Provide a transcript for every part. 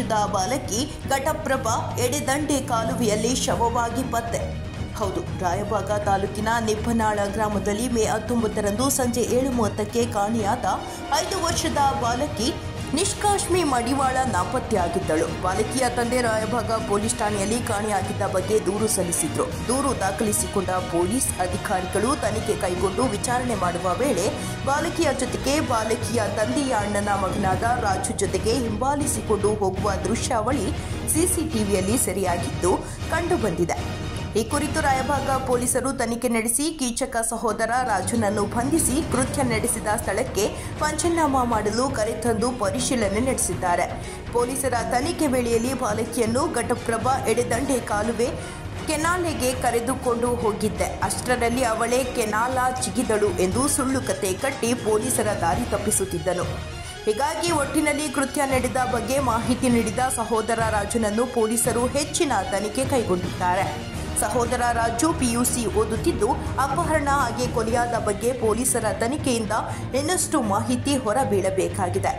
ವರ್ಷದ ಬಾಲಕಿ ಘಟಪ್ರಭಾ ಎಡೆದಂಡೆ ಕಾಲುವೆಯಲ್ಲಿ ಶವವಾಗಿ ಪತ್ತೆ. ಹೌದು, ರಾಯಬಾಗ ತಾಲೂಕಿನ ನಿಬ್ಬನಾಳ ಗ್ರಾಮದಲ್ಲಿ ಮೇ 19ರಂದು ಸಂಜೆ 7:30ಕ್ಕೆ ಕಾಣೆಯಾದ 5 ವರ್ಷದ ಬಾಲಕಿ ನಿಷ್ಕಾಶ್ಮಿ ಮಡಿವಾಳ ನಾಪತ್ತೆಯಾಗಿದ್ದಳು. ಬಾಲಕಿಯ ತಂದೆ ರಾಯಬಾಗ ಪೊಲೀಸ್ ಠಾಣೆಯಲ್ಲಿ ಕಾಣೆಯಾಗಿದ್ದ ಬಗ್ಗೆ ದೂರು ಸಲ್ಲಿಸಿದ್ರು. ದೂರು ದಾಖಲಿಸಿಕೊಂಡ ಪೊಲೀಸ್ ಅಧಿಕಾರಿಗಳು ತನಿಖೆ ಕೈಗೊಂಡು ವಿಚಾರಣೆ ಮಾಡುವ ವೇಳೆ ಬಾಲಕಿಯ ಜೊತೆಗೆ ಬಾಲಕಿಯ ತಂದೆಯ ಅಣ್ಣನ ಮಗನಾದ ರಾಜು ಜೊತೆಗೆ ಹಿಂಬಾಲಿಸಿಕೊಂಡು ಹೋಗುವ ದೃಶ್ಯಾವಳಿ ಸಿಸಿಟಿವಿಯಲ್ಲಿ ಸೆರೆಯಾಗಿದ್ದು ಕಂಡುಬಂದಿದೆ. ಈ ಕುರಿತು ರಾಯಬಾಗ ಪೊಲೀಸರು ತನಿಖೆ ನಡೆಸಿ ಕೀಚಕ ಸಹೋದರ ರಾಜುನನ್ನು ಬಂಧಿಸಿ ಕೃತ್ಯ ನಡೆಸಿದ ಸ್ಥಳಕ್ಕೆ ಪಂಚನಾಮ ಮಾಡಲು ಕರೆತಂದು ಪರಿಶೀಲನೆ ನಡೆಸಿದ್ದಾರೆ. ಪೊಲೀಸರ ತನಿಖೆ ವೇಳೆಯಲ್ಲಿ ಬಾಲಕಿಯನ್ನು ಘಟಪ್ರಭಾ ಎಡೆದಂಡೆ ಕಾಲುವೆ ಕೆನಾಲೆಗೆ ಕರೆದುಕೊಂಡು ಹೋಗಿದ್ದೆ, ಅಷ್ಟರಲ್ಲಿ ಅವಳೇ ಕೆನಾಲ ಜಿಗಿದಳು ಎಂದು ಸುಳ್ಳು ಕತೆ ಕಟ್ಟಿ ಪೊಲೀಸರ ದಾರಿ ತಪ್ಪಿಸುತ್ತಿದ್ದನು. ಹೀಗಾಗಿ ಒಟ್ಟಿನಲ್ಲಿ ಕೃತ್ಯ ನಡೆದ ಬಗ್ಗೆ ಮಾಹಿತಿ ನೀಡಿದ ಸಹೋದರ ರಾಜುನನ್ನು ಪೊಲೀಸರು ಹೆಚ್ಚಿನ ತನಿಖೆ ಕೈಗೊಂಡಿದ್ದಾರೆ. ಸಹೋದರ ರಾಜು ಪಿಯುಸಿ ಓದುತ್ತಿದ್ದು, ಅಪಹರಣ ಹಾಗೆ ಕೊಲೆಯಾದ ಬಗ್ಗೆ ಪೊಲೀಸರ ತನಿಖೆಯಿಂದ ಇನ್ನಷ್ಟು ಮಾಹಿತಿ ಹೊರಬೀಳಬೇಕಾಗಿದೆ.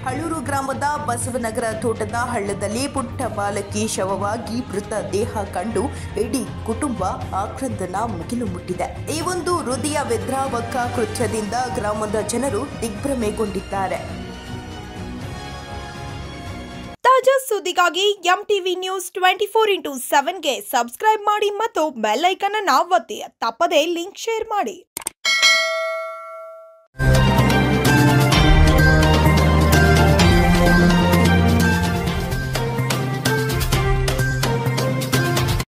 ಹಳ್ಳೂರು ಗ್ರಾಮದ ಬಸವನಗರ ತೋಟದ ಹಳ್ಳದಲ್ಲಿ ಪುಟ್ಟ ಬಾಲಕಿ ಶವವಾಗಿ ಮೃತ ದೇಹ ಕಂಡು ಇಡೀ ಕುಟುಂಬ ಆಕ್ರಂದನ ಮುಗಿಲು ಮುಟ್ಟಿದೆ. ಈ ಒಂದು ಹೃದಯ ವಿದ್ರಾವಕ ಕೃತ್ಯದಿಂದ ಗ್ರಾಮದ ಜನರು ದಿಗ್ಭ್ರಮೆಗೊಂಡಿದ್ದಾರೆ. ತಾಜಾ ಸುದ್ದಿಗಾಗಿ ಎಂಟಿವಿ ನ್ಯೂಸ್ 24x7ಗೆ ಸಬ್ಸ್ಕ್ರೈಬ್ ಮಾಡಿ ಮತ್ತು ಬೆಲ್ ಐಕಾನ್ ಅನ್ನು ಒತ್ತಿ. ತಪ್ಪದೇ ಲಿಂಕ್ ಶೇರ್ ಮಾಡಿ.